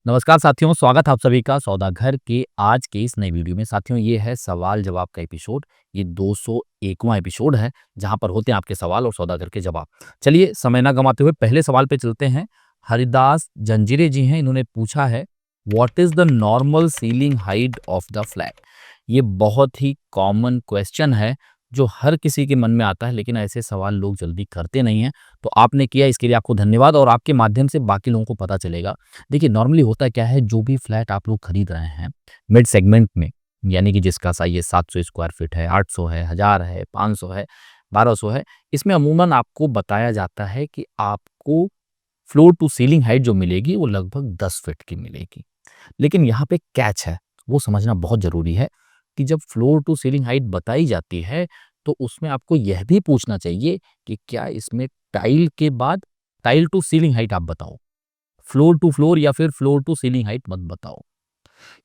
नमस्कार साथियों, स्वागत है आप सभी का सौदागर के आज के इस नए वीडियो में। साथियों, ये है सवाल जवाब का एपिसोड। ये 201वां एपिसोड है जहां पर होते हैं आपके सवाल और सौदागर के जवाब। चलिए समय ना गंवाते हुए पहले सवाल पे चलते हैं। हरिदास जंजीरे जी हैं, इन्होंने पूछा है what is the normal ceiling height of the flat. ये बहुत ही कॉमन क्वेश्चन है जो हर किसी के मन में आता है, लेकिन ऐसे सवाल लोग जल्दी करते नहीं हैं। तो आपने किया, इसके लिए आपको धन्यवाद और आपके माध्यम से बाकी लोगों को पता चलेगा। देखिए नॉर्मली होता क्या है, जो भी फ्लैट आप लोग खरीद रहे हैं मिड सेगमेंट में, यानी कि जिसका साइज 700 स्क्वायर फीट है, 800 है, 1000 है, 500 है, 1200 है, इसमें अमूमन आपको बताया जाता है कि आपको फ्लोर टू सीलिंग हाइट जो मिलेगी वो लगभग 10 फीट की मिलेगी। लेकिन यहाँ पे कैच है, वो समझना बहुत ज़रूरी है कि जब फ्लोर टू सीलिंग हाइट बताई जाती है तो उसमें आपको यह भी पूछना चाहिए कि क्या इसमें टाइल के बाद टाइल टू सीलिंग हाइट आप बताओ, फ्लोर टू फ्लोर या फिर फ्लोर टू सीलिंग हाइट मत बताओ।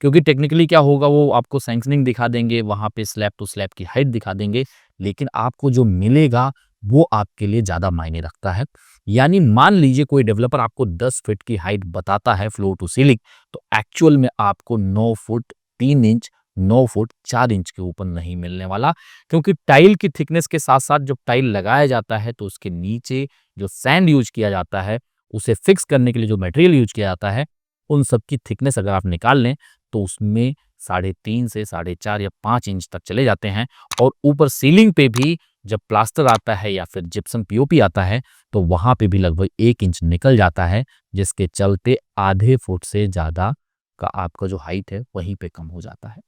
क्योंकि टेक्निकली क्या होगा, वो आपको सैंक्शनिंग दिखा देंगे, वहाँ पे स्लैब टू स्लैब की हाइट दिखा देंगे, लेकिन आपको जो मिलेगा वो आपके लिए ज़्यादा मायने रखता है। यानी मान लीजिए कोई डेवलपर आपको 10 फीट की हाइट बताता है फ्लोर टू सीलिंग, तो एक्चुअल में आपको 9 फुट 3 इंच, 9 फुट 4 इंच के ऊपर नहीं मिलने वाला। क्योंकि टाइल की थिकनेस के साथ-साथ जब टाइल लगाया जाता है तो उसके नीचे जो सैंड यूज़ किया जाता है, उसे फिक्स करने के लिए जो मटेरियल यूज़ किया जाता है, उन सब की थिकनेस अगर आप निकाल लें तो उसमें 3.5 से 4.5 या 5 इंच तक चले जाते हैं। और ऊपर सीलिंग पे भी जब प्लास्टर आता है या फिर जिप्सम पीओपी आता है तो वहाँ पे भी लगभग 1 इंच निकल जाता है, जिसके चलते आधे फुट से ज़्यादा का आपका जो हाइट है वहीं पे कम हो जाता है।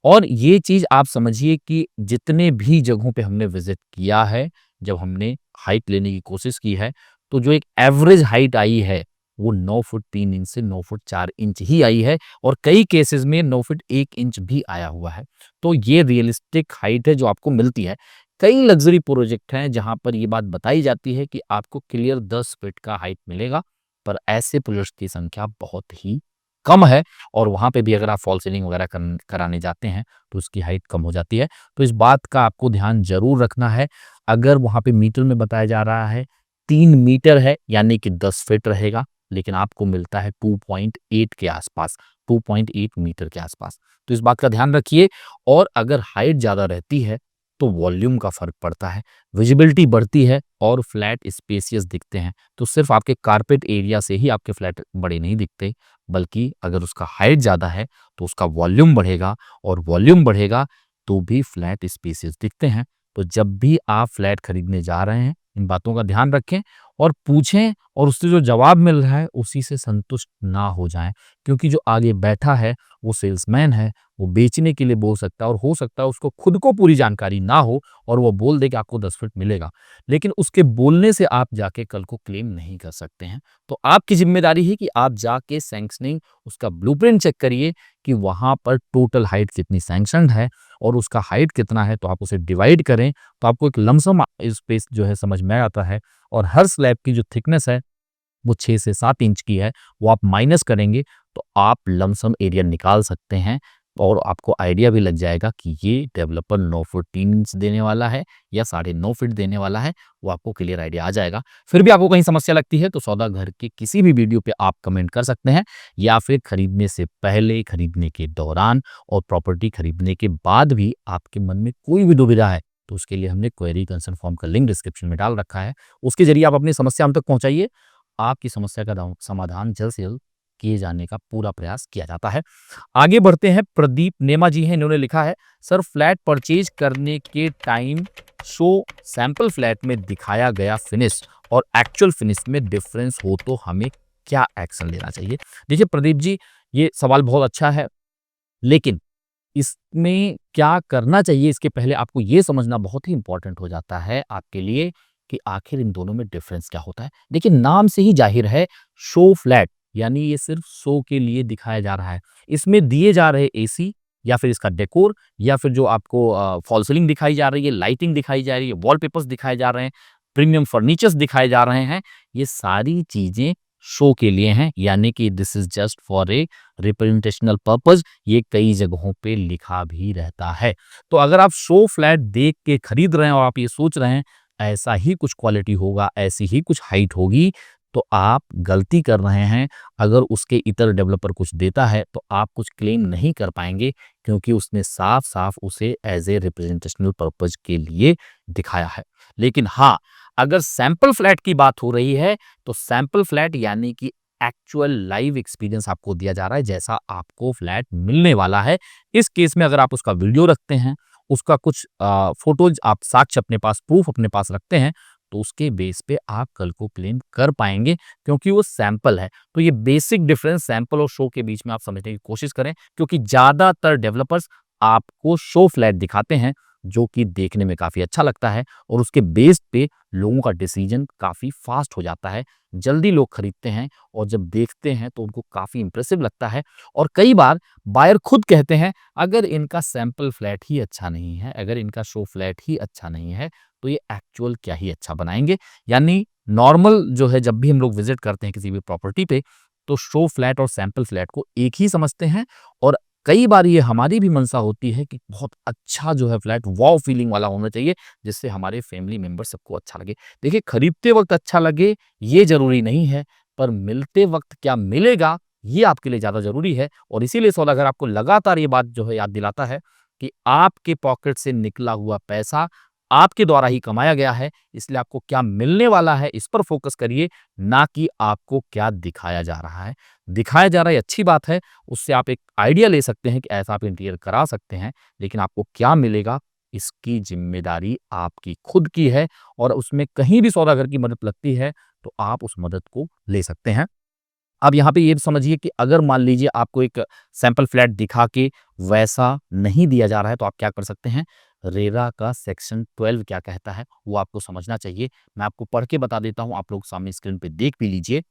और ये चीज़ आप समझिए कि जितने भी जगहों पे हमने विज़िट किया है, जब हमने हाइट लेने की कोशिश की है, तो जो एक एवरेज हाइट आई है, वो 9 फुट 3 इंच से 9 फुट 4 इंच ही आई है और कई केसेज़ में 9 फुट 1 इंच भी आया हुआ है। तो ये रियलिस्टिक हाइट है जो आपको मिलती है। कई लग्ज़री प्रोजेक्ट हैं जहाँ पर ये बात बताई जाती है कि आपको क्लियर 10 फीट का हाइट मिलेगा, पर ऐसे प्रोजेक्ट्स की संख्या बहुत ही कम है। और वहाँ पे भी अगर आप फॉल सीलिंग वगैरह कराने जाते हैं तो उसकी हाइट कम हो जाती है। तो इस बात का आपको ध्यान ज़रूर रखना है। अगर वहाँ पे मीटर में बताया जा रहा है 3 मीटर है यानी कि 10 फीट रहेगा, लेकिन आपको मिलता है 2.8 के आसपास, 2.8 मीटर के आसपास। तो इस बात का ध्यान रखिए। और अगर हाइट ज़्यादा रहती है तो वॉल्यूम का फ़र्क पड़ता है, विजिबिलिटी बढ़ती है और फ्लैट स्पेसियस दिखते हैं। तो सिर्फ आपके कारपेट एरिया से ही आपके फ्लैट बड़े नहीं दिखते, बल्कि अगर उसका हाइट ज़्यादा है तो उसका वॉल्यूम बढ़ेगा और वॉल्यूम बढ़ेगा तो भी फ्लैट स्पेसेस दिखते हैं। तो जब भी आप फ्लैट खरीदने जा रहे हैं, इन बातों का ध्यान रखें और पूछें और उससे जो जवाब मिल रहा है उसी से संतुष्ट ना हो जाएं। क्योंकि जो आगे बैठा है वो सेल्समैन है, वो बेचने के लिए बोल सकता है और हो सकता है उसको खुद को पूरी जानकारी ना हो और वो बोल दे कि आपको 10 फीट मिलेगा, लेकिन उसके बोलने से आप जाके कल को क्लेम नहीं कर सकते हैं। तो आपकी ज़िम्मेदारी है कि आप जाके सैंक्शनिंग उसका ब्लूप्रिंट चेक करिए कि वहाँ पर टोटल हाइट कितनी सैंक्शन्ड है और उसका हाइट कितना है, तो आप उसे डिवाइड करें तो आपको एक लमसम स्पेस जो है समझ में आता है। और हर स्लैब की जो थिकनेस है वो 6 से 7 इंच की है, वो आप माइनस करेंगे तो आप लमसम एरिया निकाल सकते हैं और आपको आइडिया भी लग जाएगा कि ये डेवलपर 9 फुट 3 इंच देने वाला है या 9.5 फीट देने वाला है, वो आपको क्लियर आइडिया आ जाएगा। फिर भी आपको कहीं समस्या लगती है तो सौदा घर के किसी भी वीडियो पे आप कमेंट कर सकते हैं या फिर खरीदने से पहले, खरीदने के दौरान और प्रॉपर्टी खरीदने के बाद भी आपके मन में कोई भी दुविधा है, तो उसके लिए हमने क्वेरी कंसर्न फॉर्म का लिंक डिस्क्रिप्शन में डाल रखा है। उसके ज़रिए आप अपनी समस्या हम तक पहुँचाइए। आपकी समस्या का समाधान जल्द से जल्द किए जाने का पूरा प्रयास किया जाता है। आगे बढ़ते हैं, प्रदीप नेमा जी हैं, इन्होंने लिखा है सर फ्लैट परचेज करने के टाइम शो सैंपल फ्लैट में दिखाया गया फिनिश और एक्चुअल फिनिश में डिफरेंस हो तो हमें क्या एक्शन लेना चाहिए? देखिए प्रदीप जी, ये सवाल बहुत अच्छा है, लेकिन इसमें क्या करना चाहिए इसके पहले आपको ये समझना बहुत ही इंपॉर्टेंट हो जाता है आपके लिए कि आखिर इन दोनों में डिफरेंस क्या होता है। देखिए नाम से ही जाहिर है, शो फ्लैट यानी ये सिर्फ शो के लिए दिखाया जा रहा है। इसमें दिए जा रहे एसी या फिर इसका डेकोर या फिर जो आपको फॉल सीलिंग दिखाई जा रही है, लाइटिंग दिखाई जा रही है, वॉलपेपर्स दिखाए जा रहे हैं, प्रीमियम फर्नीचर्स दिखाए जा रहे हैं, ये सारी चीजें शो के लिए हैं। यानी कि this is just for a representational purpose, ये कई जगहों पे लिखा भी रहता है। तो अगर आप शो फ्लैट देख के खरीद रहे हैं और आप ये सोच रहे हैं ऐसा ही कुछ क्वालिटी होगा, ऐसी ही कुछ हाइट होगी, तो आप गलती कर रहे हैं। अगर उसके इतर डेवलपर कुछ देता है तो आप कुछ क्लेम नहीं कर पाएँगे, क्योंकि उसने साफ-साफ उसे एज़ ए रिप्रेजेंटेशनल पर्पज़ के लिए दिखाया है। लेकिन हाँ, अगर सैंपल फ्लैट की बात हो रही है, तो सैंपल फ्लैट यानी कि एक्चुअल लाइव एक्सपीरियंस आपको दिया जा रहा है, जैसा आपको फ्लैट मिलने वाला है। इस केस में अगर आप उसका वीडियो रखते हैं, उसका कुछ फ़ोटोज़ आप साक्ष्य अपने पास, प्रूफ़ अपने पास रखते हैं, तो उसके बेस पे आप कल को क्लेम कर पाएँगे, क्योंकि वो सैंपल है। तो ये बेसिक डिफ़रेंस सैंपल और शो के बीच में आप समझने की कोशिश करें, क्योंकि ज़्यादातर डेवलपर्स आपको शो फ्लैट दिखाते हैं, जो कि देखने में काफ़ी अच्छा लगता है और उसके बेस पे लोगों का डिसीजन काफ़ी फ़ास्ट हो जाता है। जल्दी लोग खरीदते हैं और जब देखते हैं तो उनको काफ़ी इम्प्रेसिव लगता है, और कई बार बायर खुद कहते हैं, अगर इनका सैंपल फ्लैट ही अच्छा नहीं है, अगर इनका शो फ्लैट ही अच्छा नहीं है, तो ये एक्चुअल क्या ही अच्छा बनाएँगे। यानी नॉर्मल जो है, जब भी हम लोग विज़िट करते हैं किसी भी प्रॉपर्टी पे, तो शो फ्लैट और सैंपल फ्लैट को एक ही समझते हैं, और कई बार ये हमारी भी मंशा होती है कि बहुत अच्छा जो है फ्लैट वॉव फीलिंग वाला होना चाहिए, जिससे हमारे फैमिली मेंबर सबको अच्छा लगे। देखिए, खरीदते वक़्त अच्छा लगे ये ज़रूरी नहीं है, पर मिलते वक़्त क्या मिलेगा, ये आपके लिए ज़्यादा ज़रूरी है। और इसीलिए सौदागर आपको लगातार ये बात जो है याद दिलाता है कि आपके पॉकेट से निकला हुआ पैसा आपके द्वारा ही कमाया गया है, इसलिए आपको क्या मिलने वाला है इस पर फ़ोकस करिए, ना कि आपको क्या दिखाया जा रहा है। दिखाया जा रहा है अच्छी बात है, उससे आप एक आइडिया ले सकते हैं कि ऐसा आप इंटीरियर करा सकते हैं, लेकिन आपको क्या मिलेगा, इसकी ज़िम्मेदारी आपकी खुद की है, और उसमें कहीं भी सौदागर की मदद लगती है, तो आप उस मदद को ले सकते हैं। अब यहाँ पे ये समझिए कि अगर मान लीजिए आपको एक सैंपल फ्लैट दिखा के वैसा नहीं दिया जा रहा है, तो आप क्या कर सकते हैं, रेरा का सेक्शन 12 क्या कहता है, वो आपको समझना चाहिए। मैं आपको पढ़ के बता देता हूँ, आप लोग सामने स्क्रीन पे देख भी लीजिए।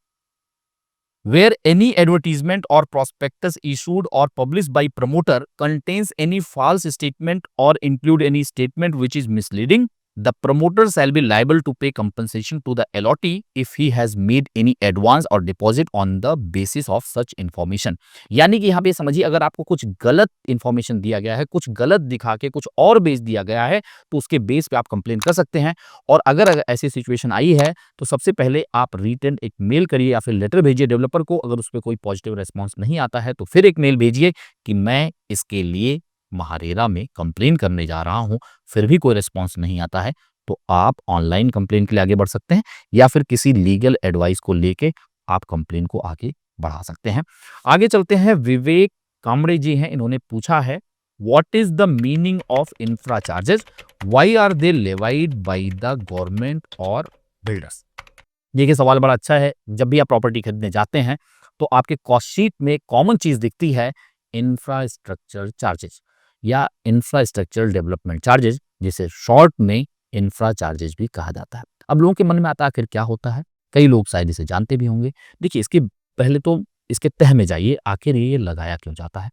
Where any advertisement or prospectus issued or published by promoter contains any false statement or include any statement which is misleading, the promoter shall be liable to pay compensation to the allotee if he has made any advance or deposit on the basis of such information। यानी कि यहाँ पे समझिए, अगर आपको कुछ गलत information दिया गया है, कुछ गलत दिखा के कुछ और बेच दिया गया है, तो उसके बेस पे आप कंप्लेन कर सकते हैं। और अगर ऐसी सिचुएशन आई है, तो सबसे पहले आप रिटन एक मेल करिए या फिर लेटर भेजिए डेवलपर को। अगर उसपे कोई पॉजिटिव रिस्पॉन्स नहीं आता है, तो फिर एक मेल भेजिए कि मैं इसके लिए महारेरा में कंप्लेन करने जा रहा हूँ। फिर भी कोई रिस्पॉन्स नहीं आता है, तो आप ऑनलाइन कंप्लेन के लिए आगे बढ़ सकते हैं, या फिर किसी लीगल एडवाइस को लेके आप कंप्लेन को आगे बढ़ा सकते हैं। आगे चलते हैं, विवेक कामड़े जी हैं, इन्होंने पूछा है, what is the meaning of infra charges, why are they levied by the government और बिल्डर्स। देखिए, सवाल बड़ा अच्छा है। जब भी आप प्रॉपर्टी खरीदने जाते हैं, तो आपके कॉस्ट शीट में कॉमन चीज दिखती है, इंफ्रास्ट्रक्चर चार्जेस या इंफ्रास्ट्रक्चर डेवलपमेंट चार्जेस, जिसे शॉर्ट में इंफ्रा चार्जेस भी कहा जाता है। अब लोगों के मन में आता है, आखिर क्या होता है, कई लोग शायद इसे जानते भी होंगे। देखिए, इसके पहले तो इसके तह में जाइए, आखिर ये लगाया क्यों जाता है।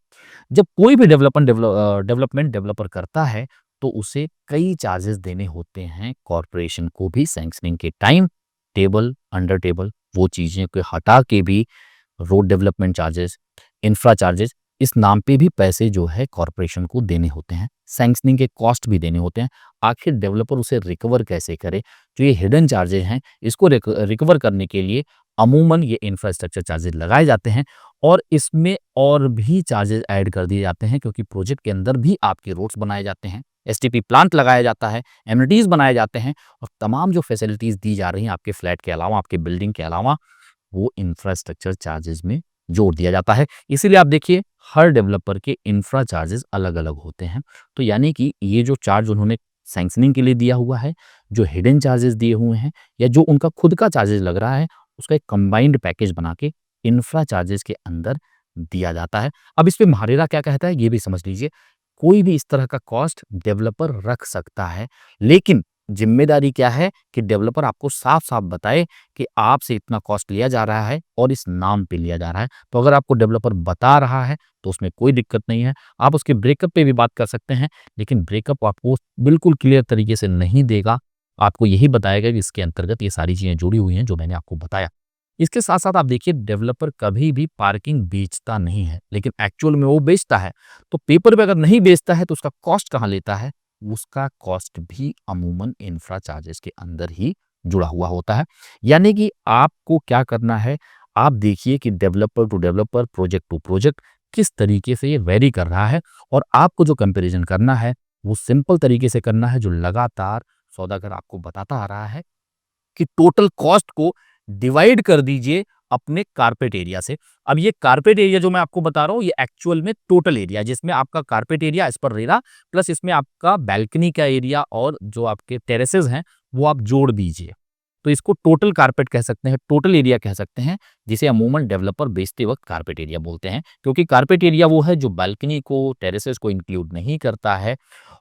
जब कोई भी डेवलपमेंट डेवलपर करता है, तो उसे कई चार्जेस देने होते हैं कॉरपोरेशन को भी सैंक्शनिंग के टाइम। टेबल, अंडर टेबल, वो चीज़ें को हटा के भी road development charges, infra charges, इस नाम पे भी पैसे जो है कॉरपोरेशन को देने होते हैं। सैंक्शनिंग के कॉस्ट भी देने होते हैं। आखिर डेवलपर उसे रिकवर कैसे करे? जो ये हिडन चार्जेस हैं, इसको रिकवर करने के लिए अमूमन ये इंफ्रास्ट्रक्चर चार्जेस लगाए जाते हैं, और इसमें और भी चार्जेस ऐड कर दिए जाते हैं, क्योंकि प्रोजेक्ट के अंदर भी आपके रोड्स बनाए जाते हैं, एसटीपी प्लांट लगाया जाता है, एमिनिटीज़ बनाए जाते हैं, और तमाम जो फैसिलिटीज़ दी जा रही हैं आपके फ्लैट के अलावा, आपके बिल्डिंग के अलावा, वो इंफ्रास्ट्रक्चर चार्जेस में जोड़ दिया जाता है। इसीलिए आप देखिए, हर डेवलपर के इंफ्रा चार्जेस अलग-अलग होते हैं। तो यानी कि ये जो चार्ज उन्होंने सैंक्शनिंग के लिए दिया हुआ है, जो हिडन चार्जेस दिए हुए हैं, या जो उनका खुद का चार्जेस लग रहा है, उसका एक कंबाइंड पैकेज बना के इंफ्रा चार्जेस के अंदर दिया जाता है। अब इस पे महारेरा क्या कहता है, ये भी समझ लीजिए। कोई भी इस तरह का कॉस्ट डेवलपर रख सकता है, लेकिन ज़िम्मेदारी क्या है कि डेवलपर आपको साफ-साफ बताए कि आपसे इतना कॉस्ट लिया जा रहा है और इस नाम पे लिया जा रहा है। तो अगर आपको डेवलपर बता रहा है, तो उसमें कोई दिक्कत नहीं है। आप उसके ब्रेकअप पे भी बात कर सकते हैं, लेकिन ब्रेकअप आपको बिल्कुल क्लियर तरीके से नहीं देगा। आपको यही बताएगा कि इसके अंतर्गत ये सारी चीज़ें जुड़ी हुई हैं, जो मैंने आपको बताया। इसके साथ-साथ आप देखिए, डेवलपर कभी भी पार्किंग बेचता नहीं है, लेकिन एक्चुअल में वो बेचता है। तो पेपर पे अगर नहीं बेचता है, तो उसका कॉस्ट कहाँ लेता है? उसका कॉस्ट भी अमूमन इंफ्रा चार्जेस के अंदर ही जुड़ा हुआ होता है। यानी कि आपको क्या करना है, आप देखिए कि developer to developer, project to project किस तरीके से ये वेरी कर रहा है और आपको जो कंपैरिजन करना है, वो सिंपल तरीके से करना है जो लगातार सौदागर आपको बताता आ रहा है कि टोटल कॉस्ट को डिवाइड कर दीजिए अपने कारपेट एरिया से। अब ये कारपेट एरिया जो मैं आपको बता रहा हूँ, ये एक्चुअल में टोटल एरिया जिसमें आपका carpet area as per RERA plus इसमें आपका बालकनी का एरिया और जो आपके टेरेसेस हैं वो आप जोड़ दीजिए। तो इसको टोटल कारपेट कह सकते हैं, टोटल एरिया कह सकते हैं, जिसे अमूमन डेवलपर बेचते वक्त कारपेट एरिया बोलते हैं, क्योंकि कारपेट एरिया वो है जो बालकनी को, टेरेसेस को इंक्लूड नहीं करता है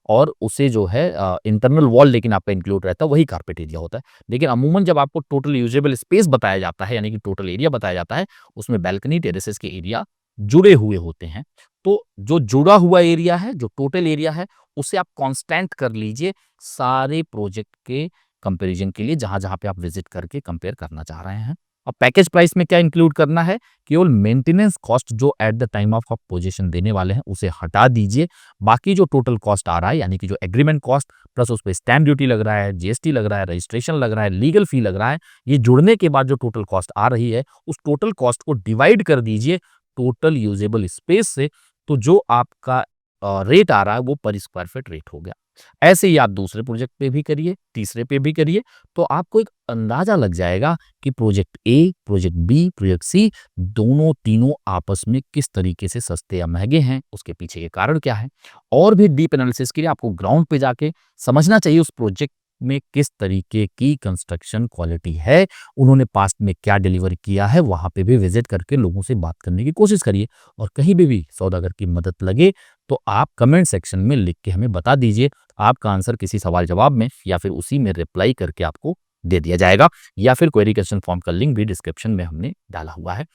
और उसे जो है इंटरनल वॉल लेकिन आपका इंक्लूड रहता है, वही कारपेट एरिया होता है। लेकिन अमूमन जब आपको टोटल यूजेबल स्पेस बताया जाता है, यानी कि टोटल एरिया बताया जाता है, उसमें बालकनी, टेरेसेस के एरिया जुड़े हुए होते हैं। तो जो जुड़ा हुआ एरिया है, जो टोटल एरिया है, उसे आप कांस्टेंट कर लीजिए सारे प्रोजेक्ट के कंपैरिजन के लिए, जहाँ-जहाँ पे आप विज़िट करके कंपेयर करना चाह रहे हैं। और पैकेज प्राइस में क्या इंक्लूड करना है, केवल मेंटेनेंस कॉस्ट जो एट द टाइम ऑफ आप पोजीशन देने वाले हैं, उसे हटा दीजिए। बाकी जो टोटल कॉस्ट आ रहा है, यानी कि जो एग्रीमेंट कॉस्ट प्लस उस पे स्टैम्प ड्यूटी लग रहा है, जीएसटी लग रहा है, रजिस्ट्रेशन लग रहा है, लीगल फी लग रहा है, ये जुड़ने के बाद जो टोटल कॉस्ट आ रही है, उस टोटल कॉस्ट को डिवाइड कर दीजिए टोटल यूजेबल स्पेस से, तो जो आपका रेट आ रहा है वो पर स्क्वायर फीट रेट हो गया। ऐसे ही आप दूसरे प्रोजेक्ट पे भी करिए, तीसरे पे भी करिए, तो आपको एक अंदाजा लग जाएगा कि project A, project B, project C दोनों तीनों आपस में किस तरीके से सस्ते या महँगे हैं, उसके पीछे के कारण क्या है। और भी डीप एनालिसिस के लिए आपको ग्राउंड पे जाके समझना चाहिए उस प्रोजेक्ट में किस तरीके की कंस्ट्रक्शन क्वालिटी है, उन्होंने पास्ट में क्या डिलीवर किया है, वहाँ पे भी विज़िट करके लोगों से बात करने की कोशिश करिए। और कहीं पे भी सौदागर की मदद लगे, तो आप कमेंट सेक्शन में लिख के हमें बता दीजिए। आपका आंसर किसी सवाल-जवाब में या फिर उसी में रिप्लाई करके आपको दे दिया जाएगा, या फिर क्वेरी क्वेश्चन फॉर्म का लिंक भी डिस्क्रिप्शन में हमने डाला हुआ है।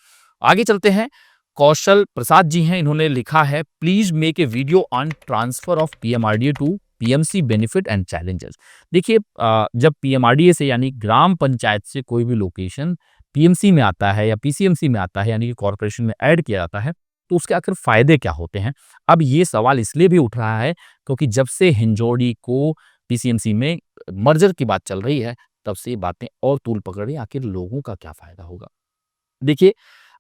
आगे चलते हैं, कौशल प्रसाद जी हैं, इन्होंने लिखा है please make a video on transfer of PMRDA to PMC benefit and challenges. देखिए जब पीएमआरडीए से यानी ग्राम पंचायत से कोई भी लोकेशन पीएमसी में आता है या पीसीएमसी में आता है, यानी कि कॉर्पोरेशन में ऐड किया जाता है, तो उसके आखिर फ़ायदे क्या होते हैं? अब ये सवाल इसलिए भी उठ रहा है क्योंकि जब से हिंजौड़ी को पीसीएमसी में मर्जर की बात चल रही है, तब से ये बातें और तूल पकड़ रही हैं, आखिर लोगों का क्या फ़ायदा होगा? देखिए,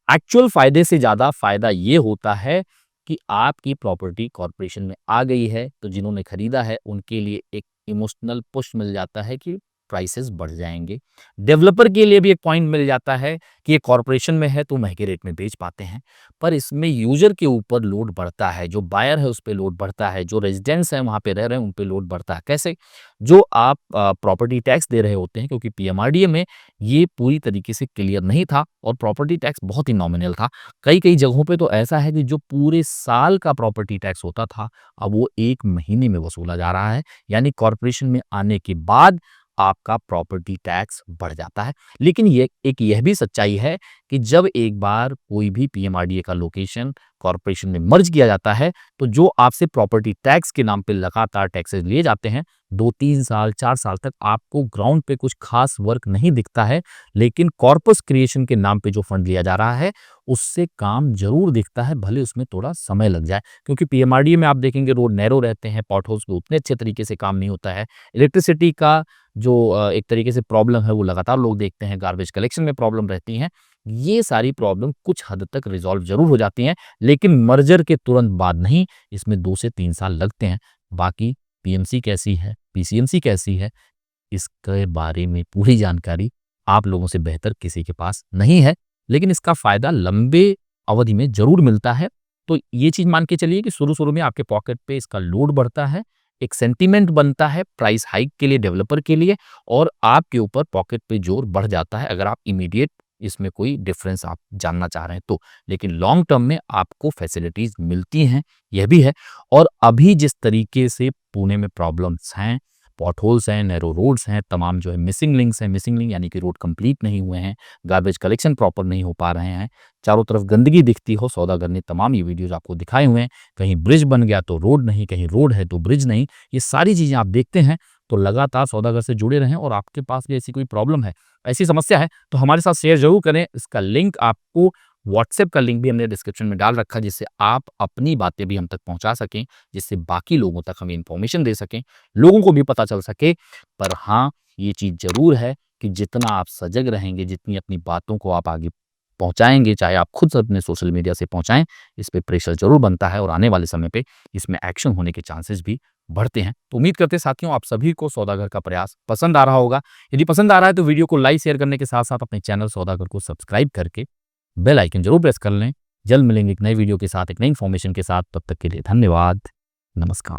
एक्चुअल फ़ायदे से ज़्यादा फ़ायदा ये होता है कि आपकी प्रॉपर्टी कॉर्पोरेशन में आ गई है, तो जिन्होंने खरीदा है, उनके लिए एक इमोशनल पुश मिल जाता है कि प्राइसेज़ बढ़ जाएँगे। डेवलपर के लिए भी एक पॉइंट मिल जाता है कि ये कॉर्पोरेशन में है, तो महँगे रेट में बेच पाते हैं। पर इसमें यूज़र के ऊपर लोड बढ़ता है, जो बायर है, उस पे लोड बढ़ता है, जो रेज़िडेंट्स हैं, वहाँ पे रह रहे हैं, उन पे लोड बढ़ता है। कैसे? जो आप प्रॉपर्टी टैक्स दे रहे होते हैं, क्योंकि पीएमआरडीए में ये पूरी तरीके से क्लियर नहीं था और प्रॉपर्टी टैक्स बहुत ही नॉमिनल था। कई-कई जगहों पे तो ऐसा है कि जो पूरे साल का प्रॉपर्टी टैक्स होता था, अब वो 1 महीने में वसूला जा रहा है। यानी कॉर्पोरेशन में आने के बाद आपका प्रॉपर्टी टैक्स बढ़ जाता है। लेकिन यह भी सच्चाई है कि जब एक बार कोई भी पीएमआरडीए का लोकेशन कॉर्पोरेशन में मर्ज किया जाता है, तो जो आपसे प्रॉपर्टी टैक्स के नाम पे लगातार टैक्सेस लिए जाते हैं, 2-3 साल, 4 साल तक आपको ग्राउंड पे कुछ खास वर्क नहीं दिखता है, लेकिन कॉर्पस क्रिएशन के नाम पे जो फंड लिया जा रहा है, उससे काम ज़रूर दिखता है, भले उसमें थोड़ा समय लग जाए। क्योंकि पीएमआरडीए में आप देखेंगे रोड नैरो रहते हैं, पॉटहोल्स पे उतने अच्छे तरीके से काम नहीं होता है। इलेक्ट्रिसिटी का जो एक तरीके से प्रॉब्लम है, वो लगातार लोग देखते हैं, गार्बेज कलेक्शन में प्रॉब्लम रहती हैं। ये सारी प्रॉब्लम कुछ हद तक रिज़ॉल्व ज़रूर हो जाती हैं, लेकिन मर्जर के तुरंत बाद नहीं, इसमें 2 से 3 साल लगते हैं। बाकी पीएमसी कैसी है, पीसीएमसी कैसी है, इसके बारे में पूरी जानकारी आप लोगों से बेहतर किसी के पास नहीं है, लेकिन इसका फ़ायदा लंबे अवधि में ज़रूर मिलता है। तो ये चीज़ मान के चलिए कि शुरू-शुरू में आपके पॉकेट पे इसका लोड बढ़ता है, एक सेंटीमेंट बनता है प्राइस हाइक के लिए, डेवलपर के लिए, और आपके ऊपर पॉकेट पे ज़ोर बढ़ जाता है अगर आप इमीडिएट इसमें कोई डिफरेंस आप जानना चाह रहे हैं तो। लेकिन लॉन्ग टर्म में आपको फैसिलिटीज़ मिलती हैं, यह भी है। और अभी जिस तरीके से पुणे में प्रॉब्लम्स हैं, पॉटहोल्स हैं, नैरो रोड्स हैं, तमाम जो है मिसिंग लिंक्स हैं, मिसिंग लिंक यानी कि रोड कंप्लीट नहीं हुए हैं, गार्बेज कलेक्शन प्रॉपर नहीं हो पा रहे हैं, चारों तरफ गंदगी दिखती हो, सौदागर ने तमाम ये वीडियोज़ आपको दिखाए हुए हैं। कहीं ब्रिज बन गया तो रोड नहीं, कहीं रोड है तो ब्रिज नहीं, ये सारी चीज़ें आप देखते हैं, तो लगातार सौदागर से जुड़े रहें। और आपके पास भी ऐसी कोई प्रॉब्लम है, ऐसी समस्या है, तो हमारे साथ शेयर ज़रूर करें। इसका लिंक आपको, व्हाट्सएप का लिंक भी हमने डिस्क्रिप्शन में डाल रखा है, जिससे आप अपनी बातें भी हम तक पहुँचा सकें, जिससे बाकी लोगों तक हम इन्फॉर्मेशन दे सकें, लोगों को भी पता चल सके। पर हाँ, ये चीज़ ज़रूर है कि जितना आप सजग रहेंगे, जितनी अपनी बातों को आप आगे पहुँचाएँगे, चाहे आप खुद अपने सोशल मीडिया से पहुँचाएँ, इस पे प्रेशर ज़रूर बनता है और आने वाले समय पे इसमें एक्शन होने के चांसेस भी बढ़ते हैं। तो उम्मीद करते हैं साथियों आप सभी को सौदागर का प्रयास पसंद आ रहा होगा। यदि पसंद आ रहा है तो वीडियो को लाइक शेयर करने के साथ-साथ अपने चैनल सौदागर को सब्सक्राइब करके बेल आइकन ज़रूर प्रेस कर लें। जल्द मिलेंगे एक नए वीडियो के साथ, एक नई इन्फॉर्मेशन के साथ। तब तक के लिए धन्यवाद। नमस्कार।